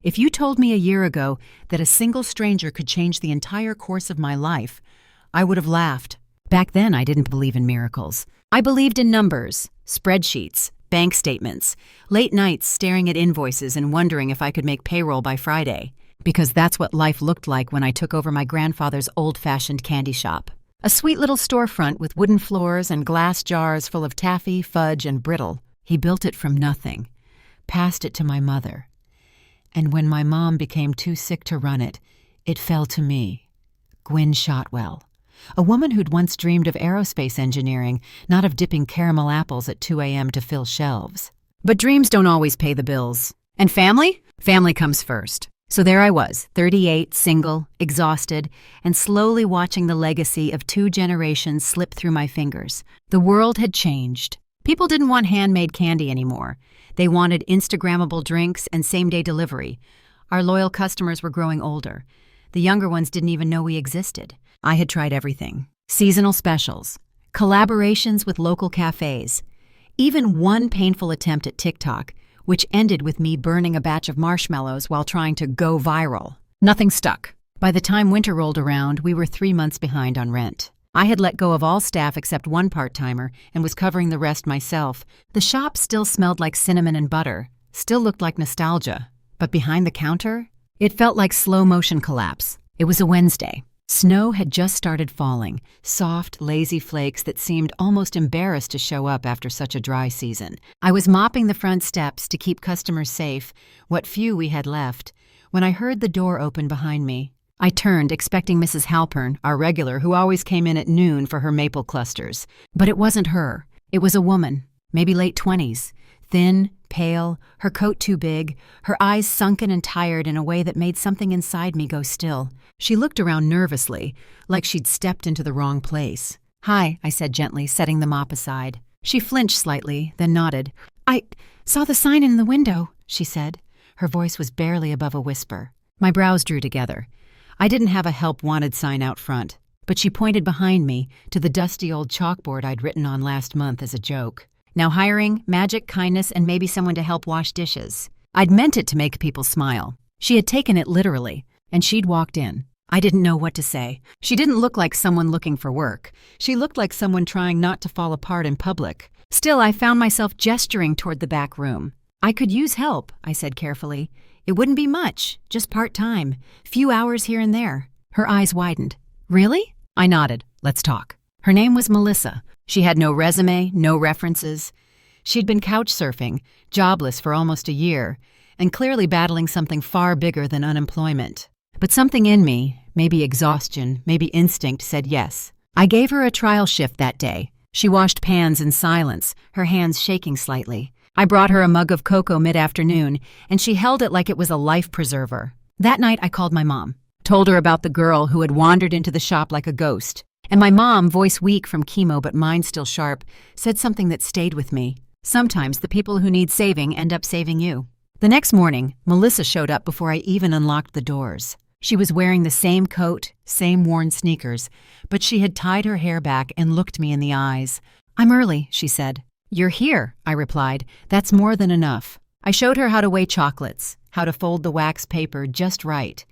If you told me a year ago that a single stranger could change the entire course of my life, I would have laughed. Back then, I didn't believe in miracles. I believed in numbers, spreadsheets, bank statements, late nights staring at invoices and wondering if I could make payroll by Friday, because that's what life looked like when I took over my grandfather's old-fashioned candy shop. A sweet little storefront with wooden floors and glass jars full of taffy, fudge, and brittle. He built it from nothing, passed it to my mother. And when my mom became too sick to run it, it fell to me, Gwynne Shotwell, a woman who'd once dreamed of aerospace engineering, not of dipping caramel apples at 2 a.m. to fill shelves. But dreams don't always pay the bills. And family? Family comes first. So there I was, 38, single, exhausted, and slowly watching the legacy of 2 generations slip through my fingers. The world had changed. People didn't want handmade candy anymore. They wanted Instagrammable drinks and same-day delivery. Our loyal customers were growing older. The younger ones didn't even know we existed. I had tried everything. Seasonal specials, collaborations with local cafes, even one painful attempt at TikTok, which ended with me burning a batch of marshmallows while trying to go viral. Nothing stuck. By the time winter rolled around, we were 3 months behind on rent. I had let go of all staff except one part-timer and was covering the rest myself. The shop still smelled like cinnamon and butter, still looked like nostalgia. But behind the counter, it felt like slow-motion collapse. It was a Wednesday. Snow had just started falling, soft, lazy flakes that seemed almost embarrassed to show up after such a dry season. I was mopping the front steps to keep customers safe, what few we had left, when I heard the door open behind me. I turned, expecting Mrs. Halpern, our regular, who always came in at noon for her maple clusters. But it wasn't her. It was a woman, maybe late 20s, thin, pale, her coat too big, her eyes sunken and tired in a way that made something inside me go still. She looked around nervously, like she'd stepped into the wrong place. "Hi," I said gently, setting the mop aside. She flinched slightly, then nodded. "I saw the sign in the window," she said. Her voice was barely above a whisper. My brows drew together. I didn't have a help wanted sign out front, but she pointed behind me to the dusty old chalkboard I'd written on last month as a joke. Now hiring, magic, kindness, and maybe someone to help wash dishes. I'd meant it to make people smile. She had taken it literally, and she'd walked in. I didn't know what to say. She didn't look like someone looking for work. She looked like someone trying not to fall apart in public. Still, I found myself gesturing toward the back room. "I could use help," I said carefully. "It wouldn't be much, just part-time, few hours here and there." Her eyes widened. "Really?" I nodded. "Let's talk." Her name was Melissa. She had no resume, no references. She'd been couch surfing, jobless for almost a year, and clearly battling something far bigger than unemployment. But something in me, maybe exhaustion, maybe instinct, said yes. I gave her a trial shift that day. She washed pans in silence, her hands shaking slightly. I brought her a mug of cocoa mid-afternoon, and she held it like it was a life preserver. That night, I called my mom, told her about the girl who had wandered into the shop like a ghost. And my mom, voice weak from chemo but mind still sharp, said something that stayed with me. Sometimes the people who need saving end up saving you. The next morning, Melissa showed up before I even unlocked the doors. She was wearing the same coat, same worn sneakers, but she had tied her hair back and looked me in the eyes. "I'm early," she said. "You're here," I replied. "That's more than enough." I showed her how to weigh chocolates, how to fold the wax paper just right.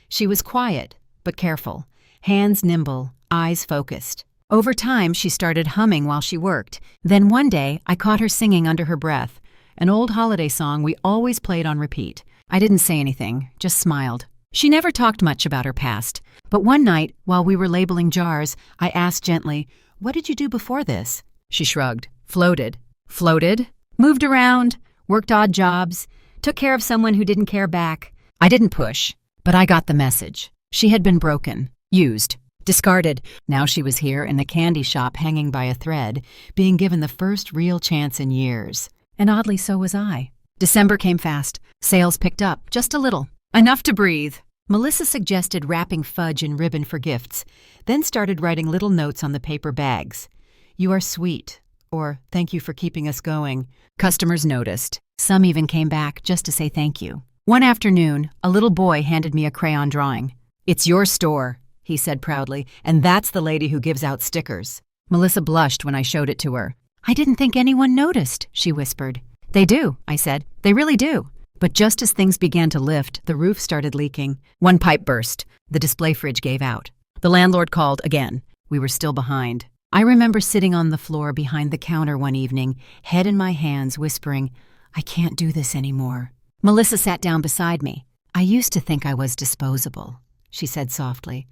She was quiet, but careful, hands nimble, eyes focused. Over time, she started humming while she worked. Then one day, I caught her singing under her breath, an old holiday song we always played on repeat. I didn't say anything, just smiled. She never talked much about her past, but one night, while we were labeling jars, I asked gently, "What did you do before this?" She shrugged. Floated. Floated? Moved around, worked odd jobs, took care of someone who didn't care back. I didn't push, but I got the message. She had been broken, used, discarded. Now she was here in the candy shop hanging by a thread, being given the first real chance in years. And oddly, so was I. December came fast. Sales picked up, just a little. Enough to breathe. Melissa suggested wrapping fudge and ribbon for gifts, then started writing little notes on the paper bags. "You are sweet," or "Thank you for keeping us going." Customers noticed. Some even came back just to say thank you. One afternoon, a little boy handed me a crayon drawing. "It's your store," he said proudly, "and that's the lady who gives out stickers." Melissa blushed when I showed it to her. "I didn't think anyone noticed," she whispered. "They do," I said. "They really do. But just as things began to lift, the roof started leaking. One pipe burst. The display fridge gave out. The landlord called again. We were still behind. I remember sitting on the floor behind the counter one evening, head in my hands, whispering, "I can't do this anymore." Melissa sat down beside me. "I used to think I was disposable," she said softly.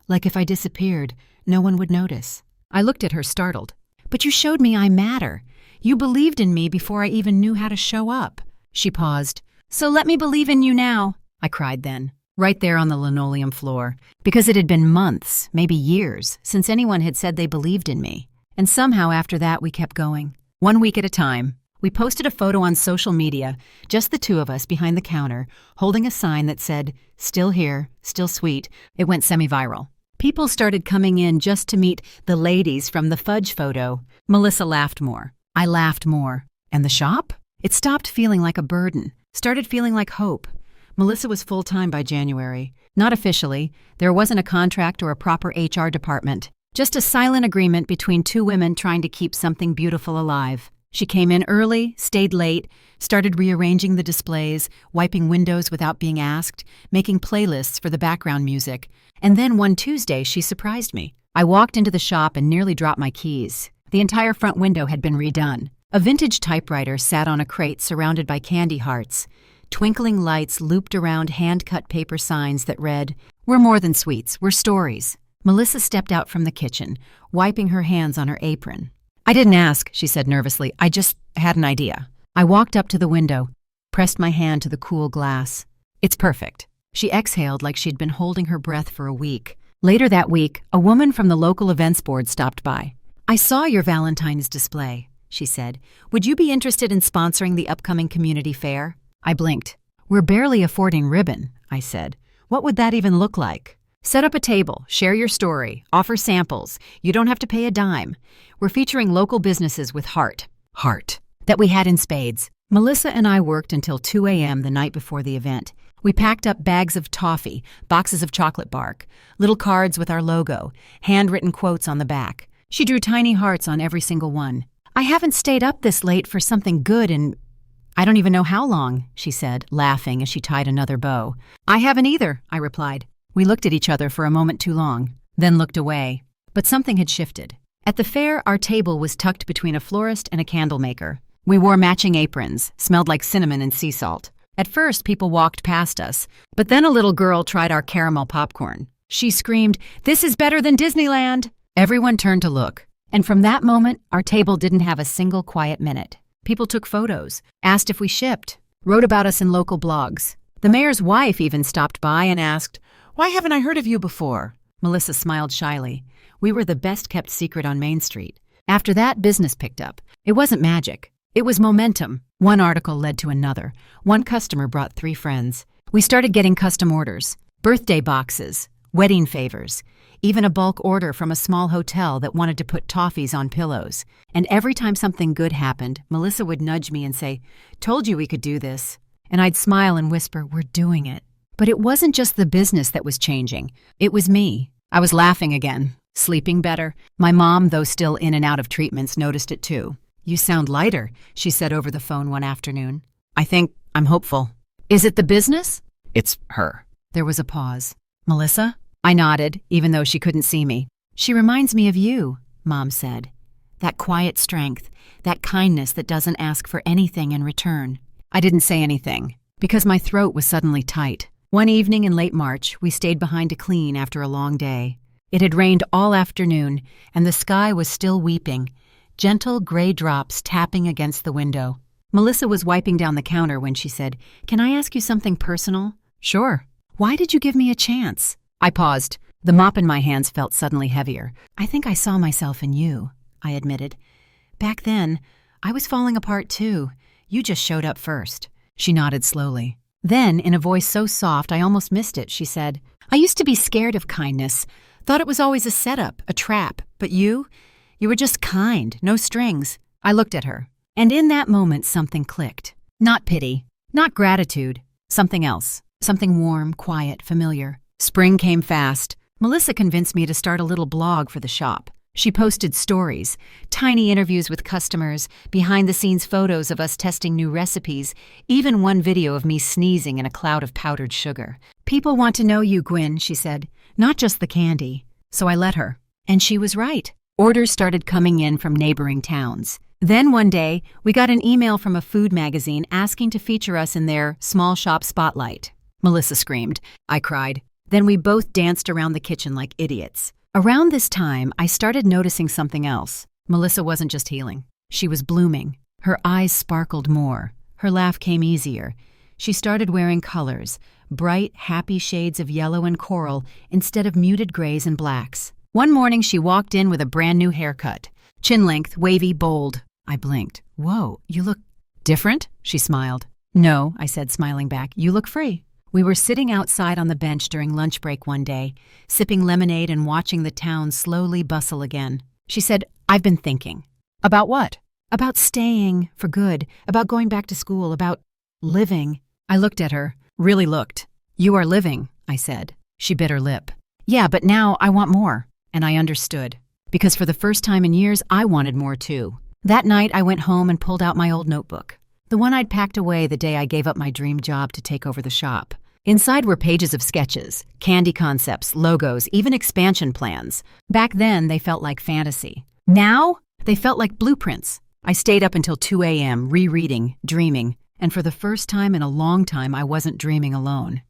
"Like if I disappeared, no one would notice." I looked at her, startled. "But you showed me I matter. You believed in me before I even knew how to show up." She paused. "So let me believe in you now," I cried then, right there on the linoleum floor, because it had been months, maybe years, since anyone had said they believed in me. And somehow after that we kept going, 1 week at a time. We posted a photo on social media, just the two of us behind the counter, holding a sign that said, "Still here, still sweet." It went semi-viral. People started coming in just to meet the ladies from the fudge photo. Melissa laughed more. I laughed more. And the shop? It stopped feeling like a burden, started feeling like hope. Melissa was full-time by January. Not officially. There wasn't a contract or a proper HR department. Just a silent agreement between two women trying to keep something beautiful alive. She came in early, stayed late, started rearranging the displays, wiping windows without being asked, making playlists for the background music. And then one Tuesday, she surprised me. I walked into the shop and nearly dropped my keys. The entire front window had been redone. A vintage typewriter sat on a crate surrounded by candy hearts. Twinkling lights looped around hand-cut paper signs that read, "We're more than sweets, we're stories." Melissa stepped out from the kitchen, wiping her hands on her apron. "I didn't ask," she said nervously. "I just had an idea." I walked up to the window, pressed my hand to the cool glass. "It's perfect." She exhaled like she'd been holding her breath for a week. Later that week, a woman from the local events board stopped by. "I saw your Valentine's display," she said. "Would you be interested in sponsoring the upcoming community fair?" I blinked. "We're barely affording ribbon," I said. "What would that even look like?" "Set up a table, share your story, offer samples. You don't have to pay a dime. We're featuring local businesses with heart." Heart. That we had in spades. Melissa and I worked until 2 a.m. the night before the event. We packed up bags of toffee, boxes of chocolate bark, little cards with our logo, handwritten quotes on the back. She drew tiny hearts on every single one. "I haven't stayed up this late for something good in I don't even know how long," she said, laughing as she tied another bow. "I haven't either," I replied. We looked at each other for a moment too long, then looked away. But something had shifted. At the fair, our table was tucked between a florist and a candle maker. We wore matching aprons, smelled like cinnamon and sea salt. At first, people walked past us, but then a little girl tried our caramel popcorn. She screamed, "This is better than Disneyland!" Everyone turned to look, and from that moment, our table didn't have a single quiet minute. People took photos, asked if we shipped, wrote about us in local blogs. The mayor's wife even stopped by and asked, "Why haven't I heard of you before?" Melissa smiled shyly. We were the best-kept secret on Main Street. After that, business picked up. It wasn't magic. It was momentum. One article led to another. One customer brought 3 friends. We started getting custom orders, birthday boxes, wedding favors, even a bulk order from a small hotel that wanted to put toffees on pillows. And every time something good happened, Melissa would nudge me and say, "Told you we could do this." And I'd smile and whisper, "We're doing it." But it wasn't just the business that was changing. It was me. I was laughing again, sleeping better. My mom, though still in and out of treatments, noticed it too. "You sound lighter," she said over the phone one afternoon. I'm hopeful." "Is it the business?" It's her. There was a pause. "Melissa?" I nodded, even though she couldn't see me. "She reminds me of you," Mom said. "That quiet strength, that kindness that doesn't ask for anything in return." I didn't say anything, because my throat was suddenly tight. One evening in late March, we stayed behind to clean after a long day. It had rained all afternoon, and the sky was still weeping, gentle gray drops tapping against the window. Melissa was wiping down the counter when she said, "Can I ask you something personal?" "Sure." "Why did you give me a chance?" I paused. The mop in my hands felt suddenly heavier. "I think I saw myself in you," I admitted. "Back then, I was falling apart too. You just showed up first." She nodded slowly. Then, in a voice so soft I almost missed it, she said, "I used to be scared of kindness. Thought it was always a setup, a trap. But you were just kind, no strings." I looked at her. And in that moment, something clicked. Not pity, not gratitude, something else. Something warm, quiet, familiar. Spring came fast. Melissa convinced me to start a little blog for the shop. She posted stories, tiny interviews with customers, behind-the-scenes photos of us testing new recipes, even one video of me sneezing in a cloud of powdered sugar. "People want to know you, Gwynne," she said, "not just the candy." So I let her. And she was right. Orders started coming in from neighboring towns. Then one day, we got an email from a food magazine asking to feature us in their small shop spotlight. Melissa screamed. I cried. Then we both danced around the kitchen like idiots. Around this time, I started noticing something else. Melissa wasn't just healing. She was blooming. Her eyes sparkled more. Her laugh came easier. She started wearing colors, bright, happy shades of yellow and coral instead of muted grays and blacks. One morning, she walked in with a brand new haircut. Chin length, wavy, bold. I blinked. "Whoa, you look different?" She smiled. "No," I said, smiling back. "You look free." We were sitting outside on the bench during lunch break one day, sipping lemonade and watching the town slowly bustle again. She said, "I've been thinking." "About what?" "About staying for good, about going back to school, about living." I looked at her, really looked. "You are living," I said. She bit her lip. "Yeah, but now I want more." And I understood. Because for the first time in years, I wanted more too. That night, I went home and pulled out my old notebook. The one I'd packed away the day I gave up my dream job to take over the shop. Inside were pages of sketches, candy concepts, logos, even expansion plans. Back then, they felt like fantasy. Now, they felt like blueprints. I stayed up until 2 a.m., rereading, dreaming, and for the first time in a long time, I wasn't dreaming alone.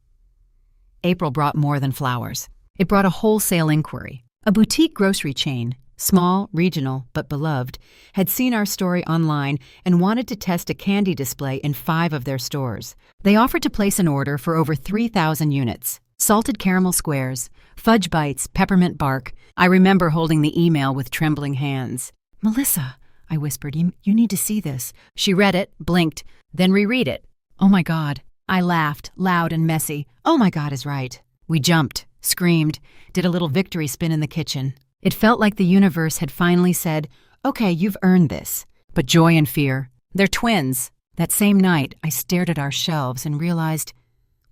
April brought more than flowers. It brought a wholesale inquiry. A boutique grocery chain, small, regional, but beloved, had seen our story online and wanted to test a candy display in 5 of their stores. They offered to place an order for over 3,000 units. Salted caramel squares, fudge bites, peppermint bark. I remember holding the email with trembling hands. "Melissa," I whispered, you need to see this." She read it, blinked, then reread it. "Oh my God." I laughed, loud and messy. "Oh my God is right." We jumped, screamed, did a little victory spin in the kitchen. It felt like the universe had finally said, "Okay, you've earned this." But joy and fear, they're twins. That same night, I stared at our shelves and realized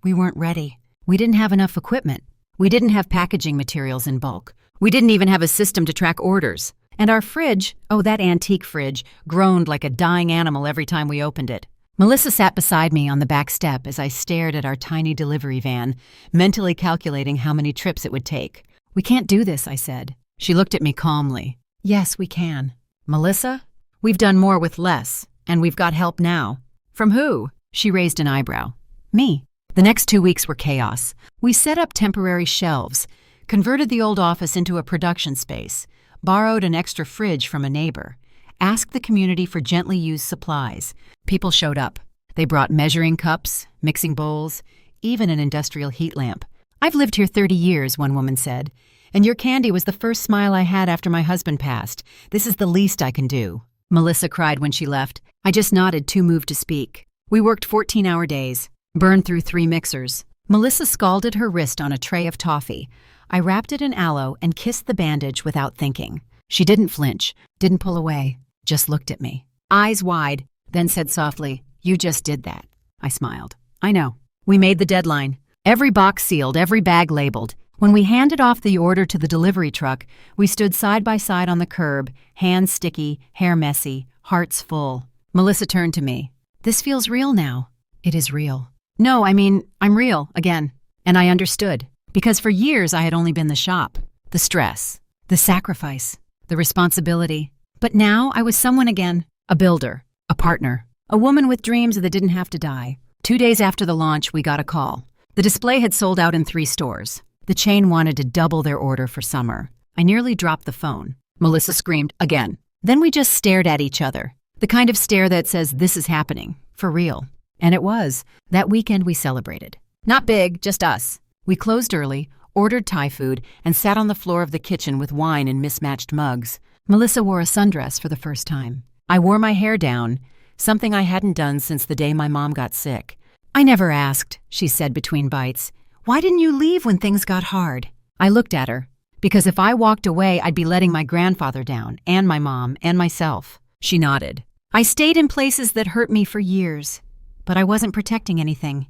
we weren't ready. We didn't have enough equipment. We didn't have packaging materials in bulk. We didn't even have a system to track orders. And our fridge, oh, that antique fridge, groaned like a dying animal every time we opened it. Melissa sat beside me on the back step as I stared at our tiny delivery van, mentally calculating how many trips it would take. "We can't do this," I said. She looked at me calmly. "Yes, we can." "Melissa, we've done more with less, and we've got help now." "From who?" She raised an eyebrow. "Me." The next 2 weeks were chaos. We set up temporary shelves, converted the old office into a production space, borrowed an extra fridge from a neighbor, asked the community for gently used supplies. People showed up. They brought measuring cups, mixing bowls, even an industrial heat lamp. "I've lived here 30 years, one woman said. "And your candy was the first smile I had after my husband passed. This is the least I can do." Melissa cried when she left. I just nodded, too moved to speak. We worked 14-hour days, burned through 3 mixers. Melissa scalded her wrist on a tray of toffee. I wrapped it in aloe and kissed the bandage without thinking. She didn't flinch, didn't pull away, just looked at me, eyes wide, then said softly, "You just did that." I smiled. "I know." We made the deadline. Every box sealed, every bag labeled. When we handed off the order to the delivery truck, we stood side by side on the curb, hands sticky, hair messy, hearts full. Melissa turned to me. "This feels real now." "It is real." "No, I mean, I'm real, again." And I understood, because for years I had only been the shop, the stress, the sacrifice, the responsibility. But now I was someone again, a builder, a partner, a woman with dreams that didn't have to die. 2 days after the launch, we got a call. The display had sold out in 3 stores. The chain wanted to double their order for summer. I nearly dropped the phone. Melissa screamed again. Then we just stared at each other. The kind of stare that says, "This is happening, for real." And it was. That weekend we celebrated. Not big, just us. We closed early, ordered Thai food, and sat on the floor of the kitchen with wine in mismatched mugs. Melissa wore a sundress for the first time. I wore my hair down, something I hadn't done since the day my mom got sick. "I never asked," she said between bites. "Why didn't you leave when things got hard?" I looked at her, because if I walked away, I'd be letting my grandfather down, and my mom, and myself. She nodded. "I stayed in places that hurt me for years, but I wasn't protecting anything.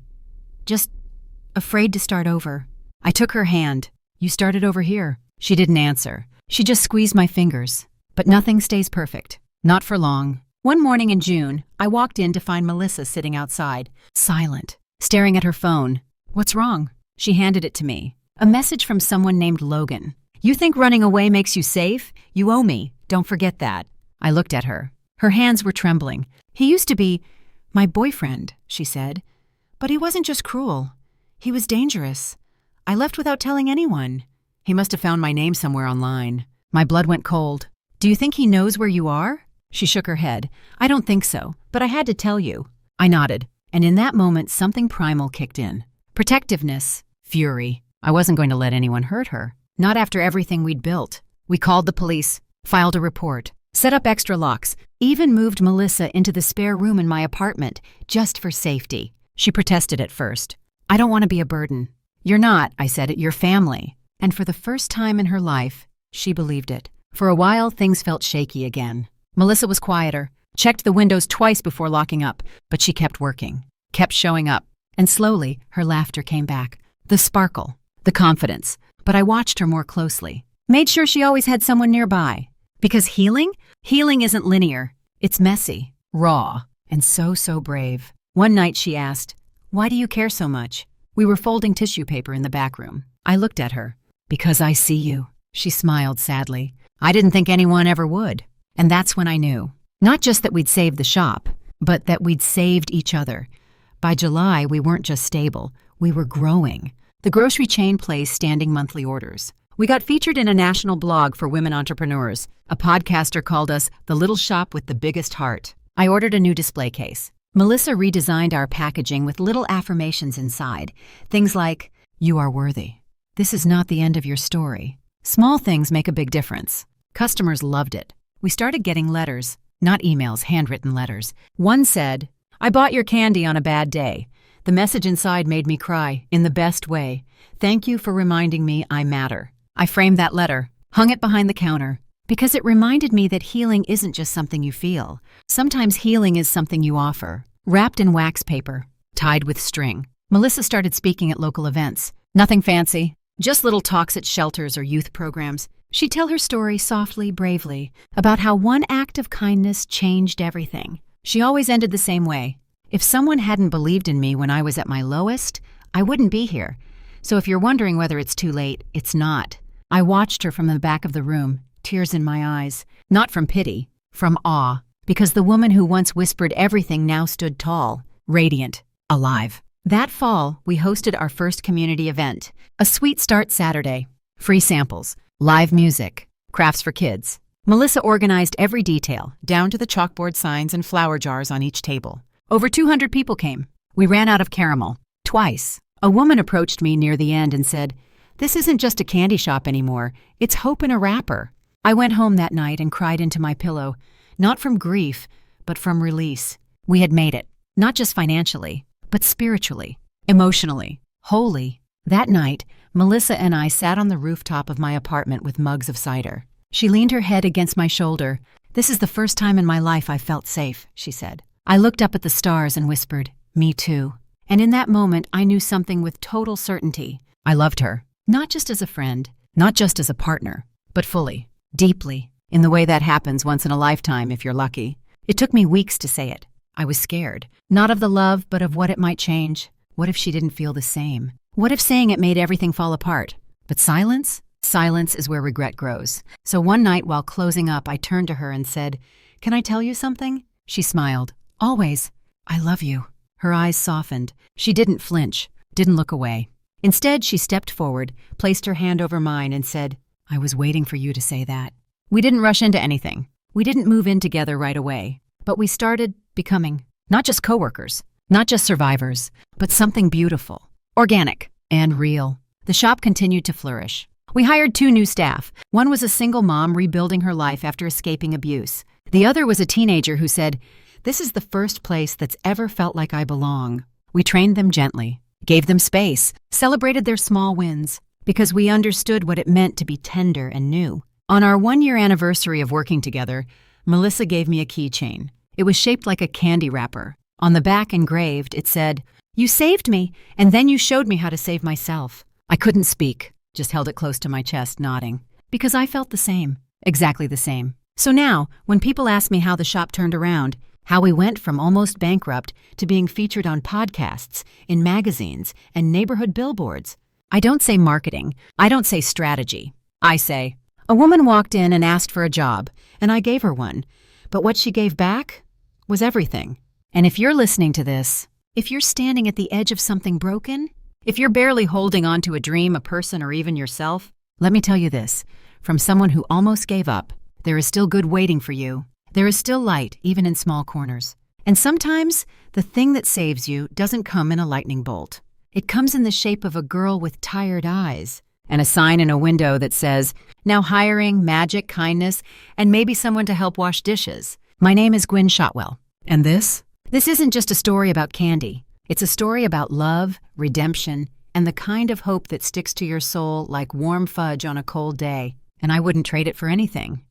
Just afraid to start over." I took her hand. "You started over here." She didn't answer. She just squeezed my fingers. But nothing stays perfect. Not for long. One morning in June, I walked in to find Melissa sitting outside, silent, staring at her phone. "What's wrong?" She handed it to me. A message from someone named Logan. "You think running away makes you safe? You owe me. Don't forget that." I looked at her. Her hands were trembling. "He used to be my boyfriend," she said. "But he wasn't just cruel. He was dangerous. I left without telling anyone. He must have found my name somewhere online." My blood went cold. "Do you think he knows where you are?" She shook her head. "I don't think so, but I had to tell you." I nodded, and in that moment something primal kicked in. Protectiveness, fury. I wasn't going to let anyone hurt her. Not after everything we'd built. We called the police, filed a report, set up extra locks, even moved Melissa into the spare room in my apartment, just for safety. She protested at first. "I don't want to be a burden." "You're not," I said, "you're family." And for the first time in her life, she believed it. For a while, things felt shaky again. Melissa was quieter, checked the windows twice before locking up, but she kept working, kept showing up, and slowly her laughter came back. The sparkle, the confidence. But I watched her more closely, made sure she always had someone nearby. Because healing isn't linear. It's messy, raw, and so brave. One night she asked, "Why do you care so much?" We were folding tissue paper in the back room. I looked at her. "Because I see you." She smiled sadly. I didn't think anyone ever would. And that's when I knew. Not just that we'd saved the shop, but that we'd saved each other. By July, we weren't just stable, we were growing. The grocery chain placed standing monthly orders. We got featured in a national blog for women entrepreneurs. A podcaster called us the little shop with the biggest heart. I ordered a new display case. Melissa redesigned our packaging with little affirmations inside. Things like, "You are worthy. This is not the end of your story." Small things make a big difference. Customers loved it. We started getting letters, not emails, handwritten letters. One said, "I bought your candy on a bad day. The message inside made me cry, in the best way. Thank you for reminding me I matter." I framed that letter, hung it behind the counter, because it reminded me that healing isn't just something you feel. Sometimes healing is something you offer, wrapped in wax paper, tied with string. Melissa started speaking at local events. Nothing fancy, just little talks at shelters or youth programs. She'd tell her story softly, bravely, about how one act of kindness changed everything. She always ended the same way. "If someone hadn't believed in me when I was at my lowest, I wouldn't be here. So if you're wondering whether it's too late, it's not." I watched her from the back of the room, tears in my eyes. Not from pity, from awe, because the woman who once whispered everything now stood tall, radiant, alive. That fall, we hosted our first community event, a Sweet Start Saturday. Free samples, live music, crafts for kids. Melissa organized every detail, down to the chalkboard signs and flower jars on each table. Over 200 people came. We ran out of caramel. Twice. A woman approached me near the end and said, "This isn't just a candy shop anymore. It's hope in a wrapper." I went home that night and cried into my pillow, not from grief, but from release. We had made it, not just financially, but spiritually, emotionally, wholly. That night, Melissa and I sat on the rooftop of my apartment with mugs of cider. She leaned her head against my shoulder. "This is the first time in my life I felt safe," she said. I looked up at the stars and whispered, "Me too." And in that moment, I knew something with total certainty. I loved her, not just as a friend, not just as a partner, but fully, deeply, in the way that happens once in a lifetime if you're lucky. It took me weeks to say it. I was scared, not of the love, but of what it might change. What if she didn't feel the same? What if saying it made everything fall apart? But silence? Silence is where regret grows. So one night while closing up, I turned to her and said, "Can I tell you something?" She smiled. "Always. I love you." Her eyes softened. She didn't flinch, didn't look away. Instead, she stepped forward, placed her hand over mine and said, "I was waiting for you to say that." We didn't rush into anything. We didn't move in together right away. But we started becoming not just coworkers, not just survivors, but something beautiful, organic, and real. The shop continued to flourish. We hired 2 new staff. One was a single mom rebuilding her life after escaping abuse. The other was a teenager who said, "This is the first place that's ever felt like I belong." We trained them gently, gave them space, celebrated their small wins, because we understood what it meant to be tender and new. On our 1-year anniversary of working together, Melissa gave me a keychain. It was shaped like a candy wrapper. On the back, engraved, it said, "You saved me, and then you showed me how to save myself." I couldn't speak, just held it close to my chest, nodding. Because I felt the same. Exactly the same. So now, when people ask me how the shop turned around, how we went from almost bankrupt to being featured on podcasts, in magazines, and neighborhood billboards, I don't say marketing. I don't say strategy. I say, a woman walked in and asked for a job, and I gave her one. But what she gave back was everything. And if you're listening to this, if you're standing at the edge of something broken, if you're barely holding on to a dream, a person, or even yourself, let me tell you this, from someone who almost gave up, there is still good waiting for you. There is still light, even in small corners. And sometimes, the thing that saves you doesn't come in a lightning bolt. It comes in the shape of a girl with tired eyes, and a sign in a window that says, now hiring, magic, kindness, and maybe someone to help wash dishes. My name is Gwynne Shotwell. And this isn't just a story about candy. It's a story about love, redemption, and the kind of hope that sticks to your soul like warm fudge on a cold day. And I wouldn't trade it for anything.